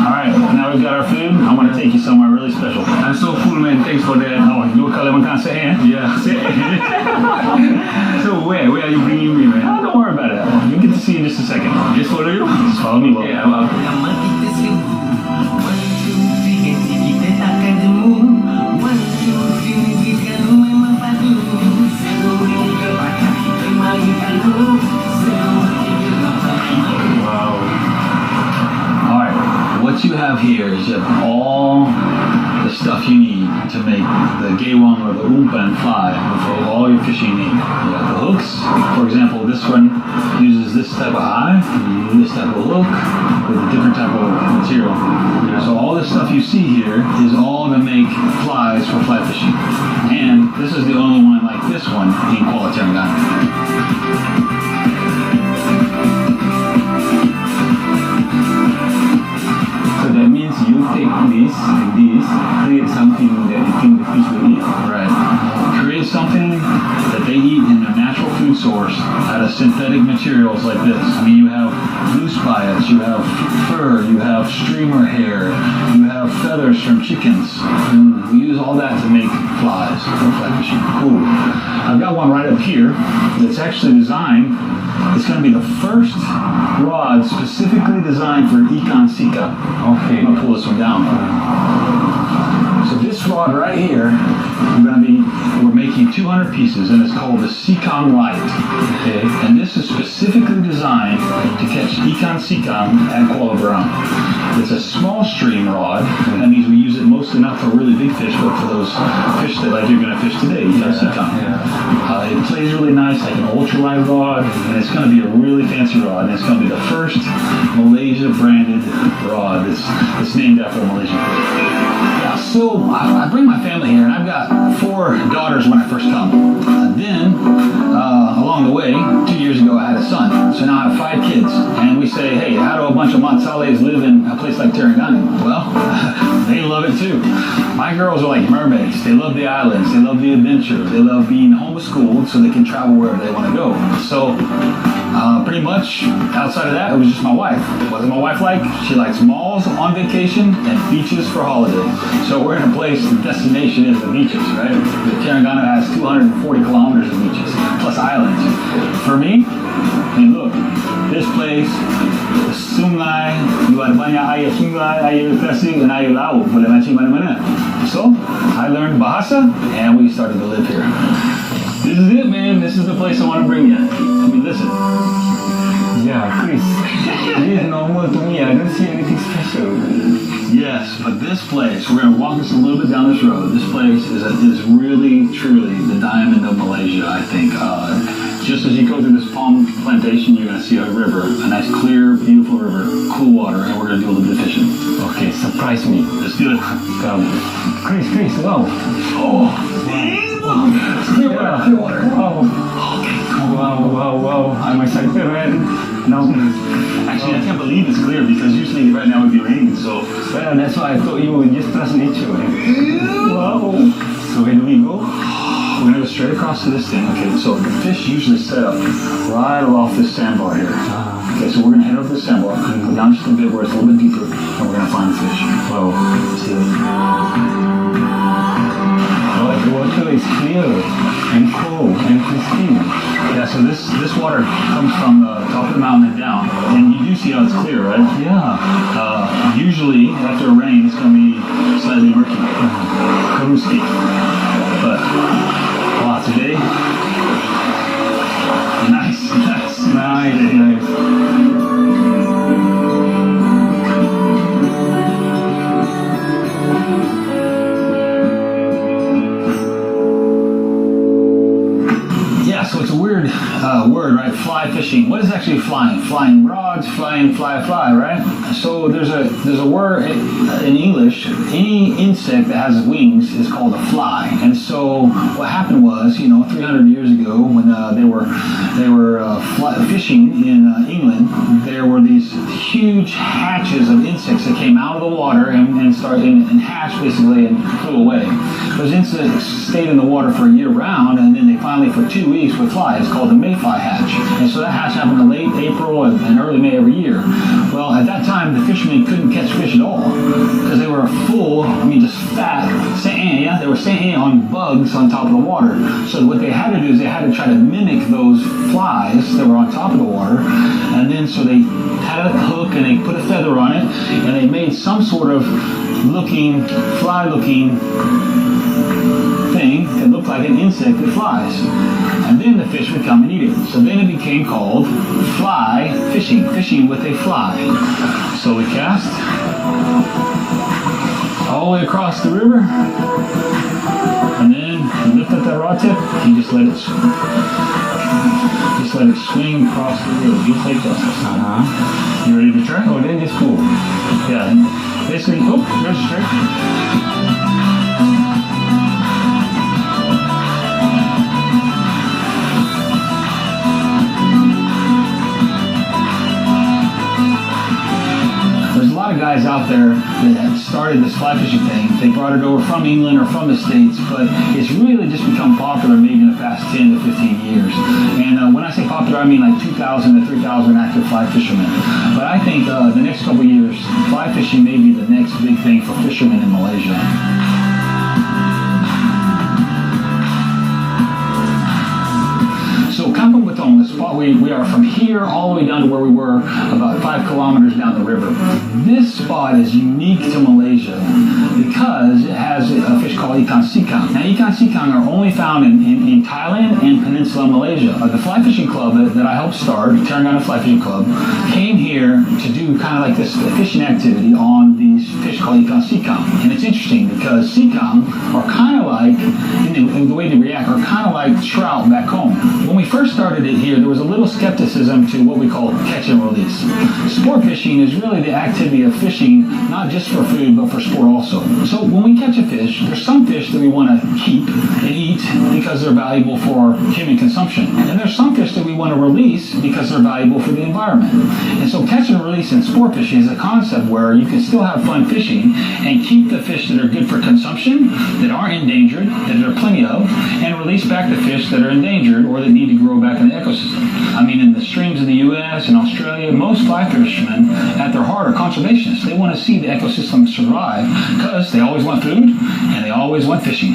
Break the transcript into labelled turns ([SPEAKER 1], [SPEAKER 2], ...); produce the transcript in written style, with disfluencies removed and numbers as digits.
[SPEAKER 1] Alright, now we've got our food. I want to take you somewhere really special.
[SPEAKER 2] I'm so full, man. Thanks for that.
[SPEAKER 1] Oh, you would call it can't say eh?
[SPEAKER 2] Yeah. So where are you bringing me, man?
[SPEAKER 1] Oh, don't worry about it. You get to see in just a second.
[SPEAKER 2] Just follow you?
[SPEAKER 1] Just follow me, Will.
[SPEAKER 2] Yeah, well.
[SPEAKER 1] Wow. Alright, what you have here is you have all the stuff you need to make the gewang or the umpan fly with all your fishing need. You got the hooks. For example, this one uses this type of eye, this type of hook, with a different type of material. So all this stuff you see here is all to make flies for fly fishing. And this is the only one like this one in Kuala Terengganu.
[SPEAKER 2] So that means you take this and this, create something that you think the fish will eat.
[SPEAKER 1] Right. Create something that they eat in their natural food source out of synthetic materials like this. I mean, you have loose bias, you have fur, you have streamer hair, you have feathers from chickens. We use all that to make flies for fly fishing. Cool. I've got one right up here that's actually designed. It's going to be the first rod specifically designed for ikan sika.
[SPEAKER 2] Okay.
[SPEAKER 1] I'm going to pull this one down. So this rod right here, we're making 200 pieces, and it's called the Sikang Light. Okay. And this is specifically designed to catch ikan sikang at Kuala Berang. It's a small stream rod. That means we use it mostly not for really big fish, but for those fish that like you're going to fish today, ikan sikang. It plays really nice, like an ultralight rod, and it's going to be a really fancy rod, and it's going to be the first Malaysia branded rod that's named after a Malaysian fish. Yeah, so I bring my family here, and I've got 4 daughters when I first come. Then, along the way, 2 years ago, I had a son. So now I have 5 kids. And we say, hey, how do a bunch of Matsales live in a place like Terengganu? Well, they love it too. My girls are like mermaids. They love the islands. They love the adventure. They love being homeschooled so they can travel wherever they want to go. So, pretty much, outside of that, it was just my wife. What does my wife like? She likes malls on vacation and beaches for holiday. So we're in a place, the destination is the beaches, right? The Terengganu has 240 kilometers of beaches, plus islands. For me, I mean, look, this place, the sungai, you ada banyak air sungai, air tasik, and air laut, boleh mancing mana-mana. So, I learned Bahasa, and we started to live here. This is it, man. This is the place I want to bring you. I mean, listen.
[SPEAKER 2] Yeah, Chris. This is normal to me. I don't see anything special.
[SPEAKER 1] Yes, but this place, we're going to walk us a little bit down this road. This place is really, truly the diamond of Malaysia, I think. Just as you go through this palm plantation, you're going to see a river, a nice, clear, beautiful river, cool water, and we're going to do a little bit of fishing.
[SPEAKER 2] Okay, surprise me.
[SPEAKER 1] Let's do it.
[SPEAKER 2] Come. Chris, wow.
[SPEAKER 1] Oh, it's clear water, clear water.
[SPEAKER 2] Oh. Wow. I'm excited, man. No.
[SPEAKER 1] Actually, I can't believe it's clear because usually right now it would be raining, so.
[SPEAKER 2] Well, that's why I thought you would just trust nature, man. Wow. So where do we go?
[SPEAKER 1] We're going to go straight across to this thing. Okay, so the fish usually set up right off this sandbar here. Okay, so we're going to head over this sandbar, go down just a bit where it's a little bit deeper, and we're going to find the fish.
[SPEAKER 2] Wow.
[SPEAKER 1] Let's do it.
[SPEAKER 2] The water is clear and cool and pristine.
[SPEAKER 1] Yeah, so this water comes from the top of the mountain and down, and you do see how it's clear, right?
[SPEAKER 2] Yeah.
[SPEAKER 1] Usually, after a rain, it's going to be slightly murky, karuski. But, wow, today, nice. So it's a weird word, right? Fly fishing. What is actually flying? Flying rods, fly, right? So there's a word in English. Any insect that has wings is called a fly. And so what happened was, 300 years ago when they were fishing in England, there were these huge hatches of insects that came out of the water and started and hatched basically and flew away. Those insects stayed in the water for a year round, and then they finally, for 2 weeks, would fly. It's called the mayfly hatch. And so that hatch happened in late April and early May every year. Well, at that time, the fishermen couldn't catch fish at all. full, just fat, they were staying on bugs on top of the water. So what they had to do is they had to try to mimic those flies that were on top of the water. And then so they had a hook and they put a feather on it and they made some sort of fly-looking thing that looked like an insect that flies. And then the fish would come and eat it. So then it became called fly fishing, fishing with a fly. So we cast all the way across the river, and then you lift up that rod tip, and just let it swing across the river, just like that. You ready to try?
[SPEAKER 2] Oh, then just pull.
[SPEAKER 1] Yeah, and basically, there's a trick. Guys out there that started this fly fishing thing. They brought it over from England or from the States, but it's really just become popular maybe in the past 10 to 15 years. And when I say popular, I mean like 2,000 to 3,000 active fly fishermen. But I think the next couple of years, fly fishing may be the next big thing for fishermen in Malaysia. So Kampung Betong, the spot we are from here all the way down to where we were about 5 kilometers down the river. This spot is unique to Malaysia because it has a fish called ikan sikang. Now ikan sikang are only found in Thailand and Peninsula Malaysia. The fly fishing club that I helped start, Terengganu Fly Fishing Club, came here to do kind of like this fishing activity on these fish called ikan sikang. And it's interesting because sikang are kind of like, in the way they react, are kind of like trout back home. When we first started it here, there was a little skepticism to what we call catch and release. Sport fishing is really the activity of fishing, not just for food, but for sport also. So when we catch a fish, there's some fish that we want to keep and eat because they're valuable for human consumption. And there's some fish that we want to release because they're valuable for the environment. And so catch and release in sport fishing is a concept where you can still have fun fishing and keep the fish that are good for consumption, that aren't endangered, that there are plenty of, and release back the fish that are endangered or that need to grow back in the ecosystem. In the streams in the U.S. and Australia, most fly fishermen at their heart are conservationists. They want to see the ecosystem survive because they always want food and they always want fishing.